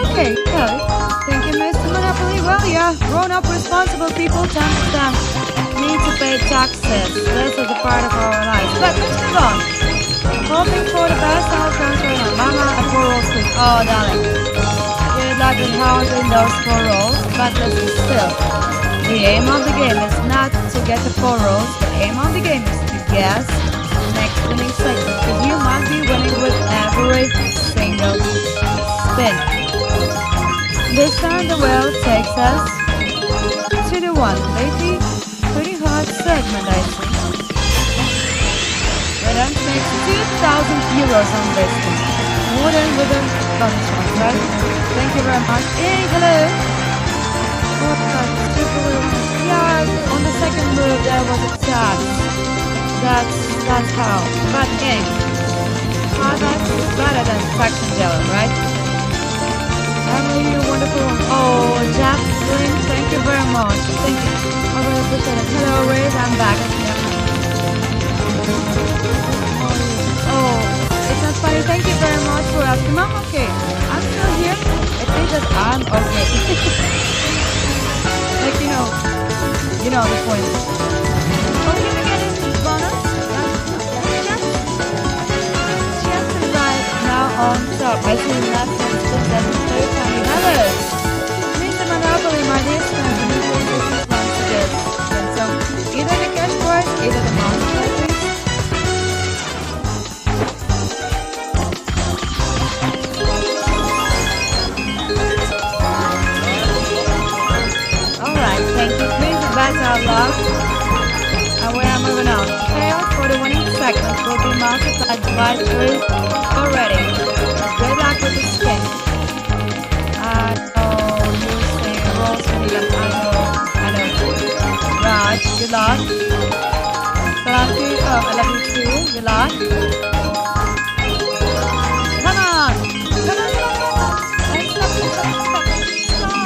okay, yeah. Thank you, Mr. Monopoly. Well, yeah, grown-up, responsible people tend to need to pay taxes. This is a part of our lives. But let's move on. Hoping for the best outcomes for my mama at 4 rolls, please. Oh, darling. Good luck with counting those 4 rolls, but listen still. The aim of the game is not to get the 4 rolls. The aim of the game is to guess the next winning segment. Because you must be winning with every single spin. This time the wheel takes us to the one lately pretty hard segment, I think. That makes 2,000 euros on this one. More than with a bonus one, right? Thank you very much. Hey, hello. Oh, God, yeah, on the second move there was a tax. That's how. But hey, that's better than tax and jello, right? Emily, you're wonderful. Oh, Jacqueline, thank you very much. Thank you. I really appreciate it. Hello, Riz, I'm back. Yeah. Oh, it's not funny. Thank you very much for asking. I'm okay. I'm still here. It means that I'm okay. Like, you know the point. Okay, we get this bonus. Just right now on top. I see last time spins and the third time you have it. Mr. Monopoly, my dear friend, the new business wants to get. So, either the cash prize, either the multiplier, please. Thank you. Please advance out loud. And we are moving on. Payout for the winning segment will be multiplied by 3 already. Good luck with the spin. I know you say rolls for me. I know. Raj, good luck. Salanti, I love you too. Good luck. Come on. Come on. Stop.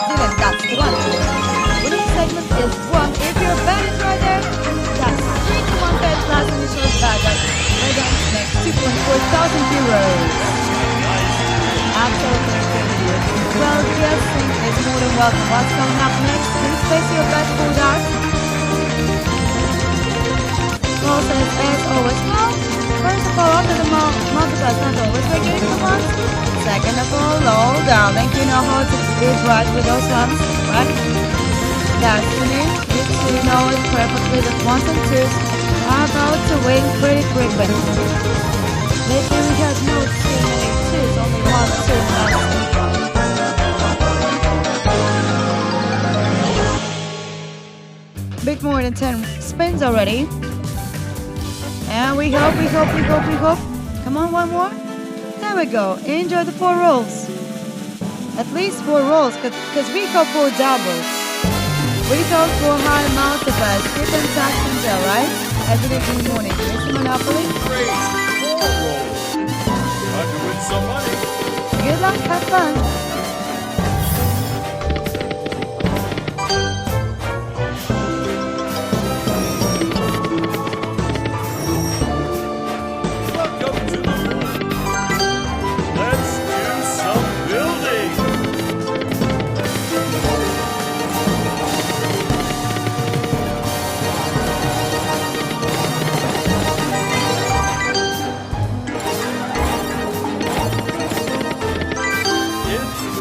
Dylan, that's the one. Winning segment is 1. If your bet is right there, that's 3 to 1 bet plus initial bet. We're going to next 2,400 euros. Absolutely incredible. Well, guessing is more than welcome. What's coming up next? Please place your bet for that. Paul says, as always, well, first of all, after the multipliers not always we're getting the ones. Second of all, oh darling, you know how to do it right with those ones, right? Destiny, you know it perfectly, the ones and twos are about to win pretty quickly. Lately we have no too many twos, only 1, 2, big more than 10 spins already. And we hope. Come on, one more. There we go. Enjoy the 4 rolls. At least 4 rolls, because we go for doubles. We go for high multipliers. Skip and tax and tell, right? Every day in the morning. Mr. Monopoly. Great. 4 rolls. Time to win some money. Good luck. Have fun. It's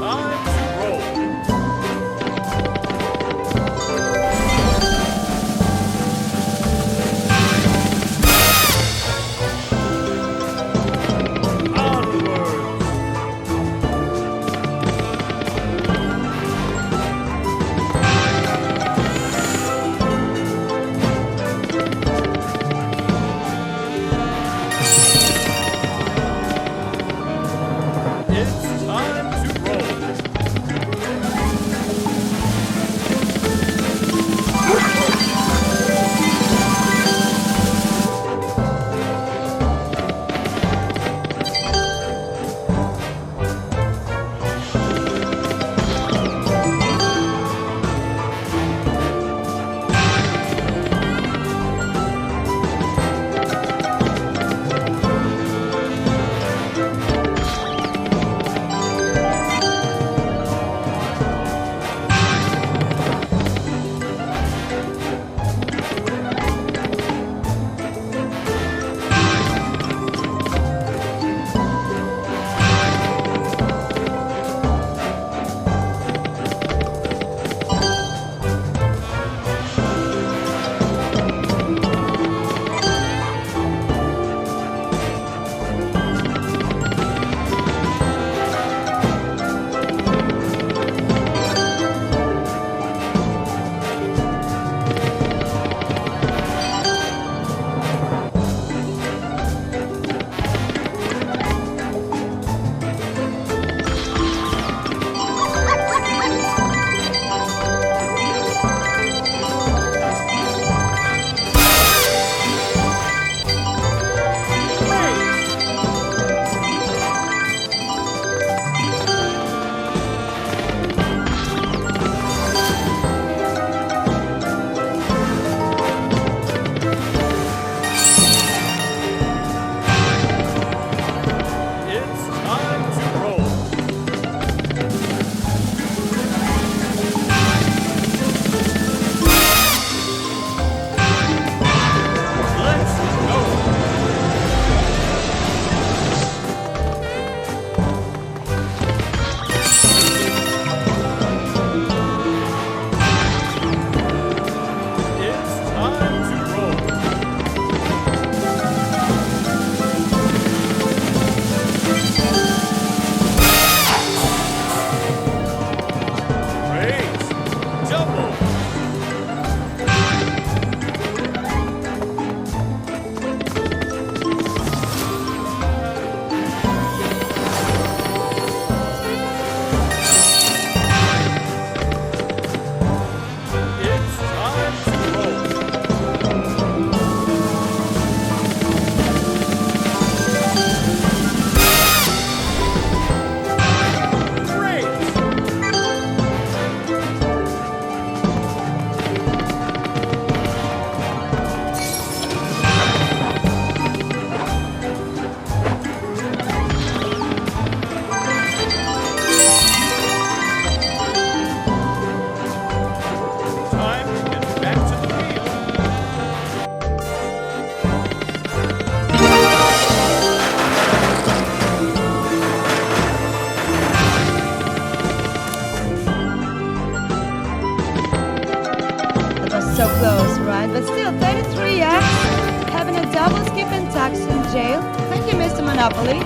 Mr. Monopoly.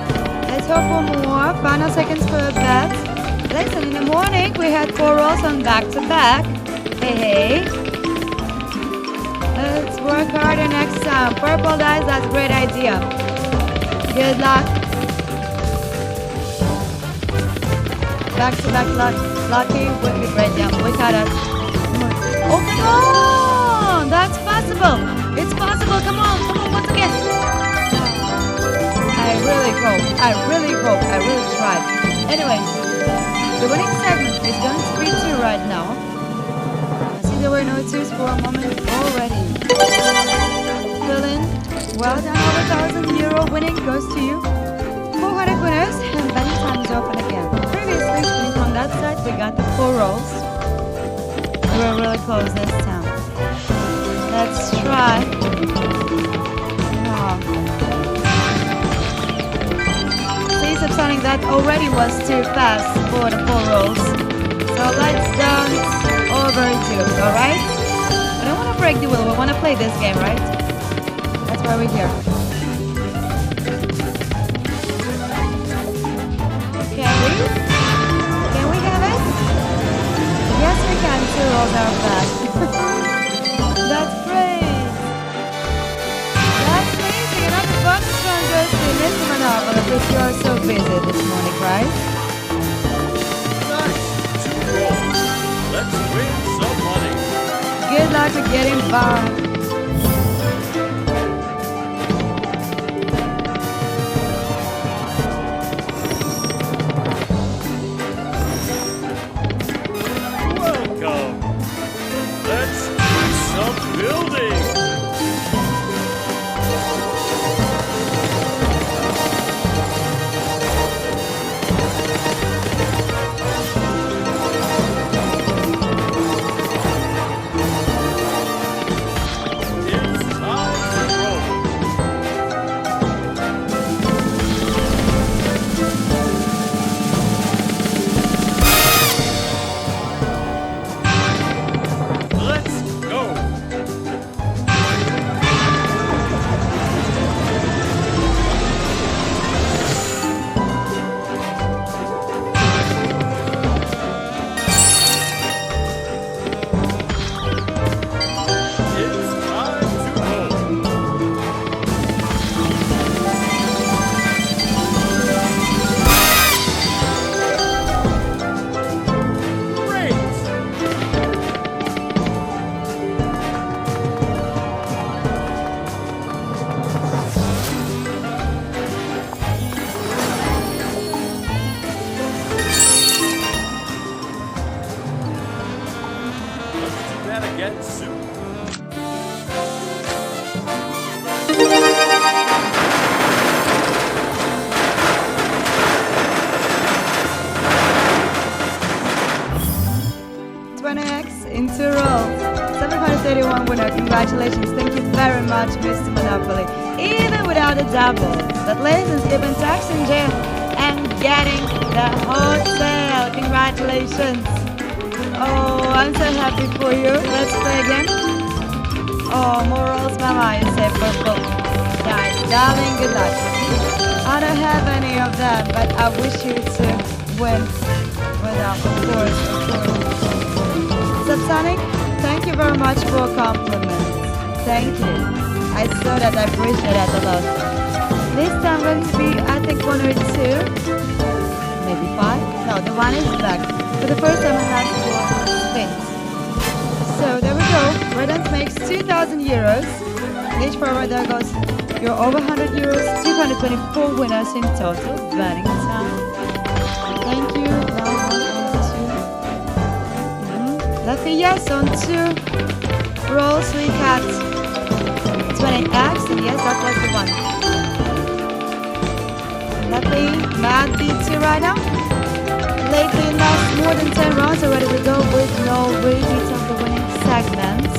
Let's hope for more. Final seconds for a bet. Listen, in the morning we had 4 rolls on back to back. Hey. Let's work harder next time. Purple dice, that's a great idea. Good luck. Back to back lucky would be great. Yeah, we got it. Oh, come on! That's possible. It's possible. Come on, once again. I really tried. Anyway, the winning segment is going to be 2 right now. I see there were no 2s for a moment already. Fill in. Well done, over €1,000 winning goes to you. 400 winners, and betting time is open again. Previously, spinning from that side, we got the 4 rolls. We were really close this time. Let's try. See, Subsonic, that already was too fast for the 4 rolls. So let's dance overdue, alright? We don't want to break the wheel, we want to play this game, right? That's why we're here. Can we have it? Yes, we can. 2 rolls are fast. That's great. That's amazing. Another bonus round goes to Mr. Monopoly because you are so busy this morning, right? Nice. 2 rolls. Let's win some money. Good luck with getting by. Welcome. Let's do some building. It's time to roll. Let's go. It's time to roll. Great. Let's do that again soon. X in 2 rolls. 731 winner. Congratulations. Thank you very much, Mr. Monopoly. Even without a double. But ladies, you've been taxed in jail and getting the hotel. Congratulations. Oh, I'm so happy for you. Let's play again. Oh, more rolls, Mama. You say purple. Nice. Darling, good luck. I don't have any of them, but I wish you to win. Without, of course. Subsonic, thank you very much for compliments. Thank you. I saw that. I appreciate that a lot. This time going to be, I think, 1 or 2. Maybe 5. No, the 1 is back. For the first time, I have 4 spins. So there we go. Redance makes €2,000. Each forward there goes. You're over €100. 224 winners in total. Betting time. Thank you. Lucky yes on 2 rolls we got 20x, and yes, that was the one. Lucky Mad B2 right now. Lately enough, more than 10 rounds already to go with no repeats of the winning segments.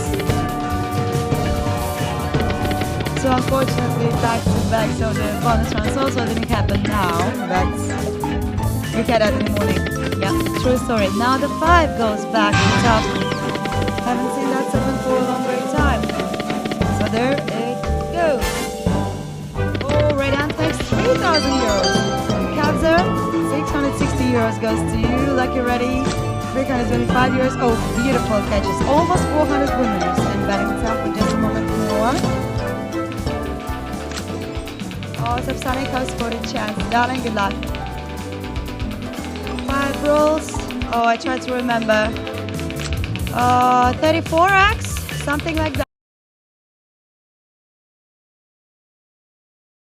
So unfortunately back to back, so the bonus rounds also didn't happen now, but we get that in the morning. Yeah, true story. Now the 5 goes back to top. Haven't seen that 7 for a longer time. So there it goes. Oh, Radiant makes €3,000. 660 euros goes to you. Lucky ready. 325 euros. Oh, beautiful catches. Almost 400 winners. And betting time for just a moment more. Oh, Subsonic House for the chance. Darling, good luck. 5 rolls. Oh, I tried to remember. 34x? Something like that.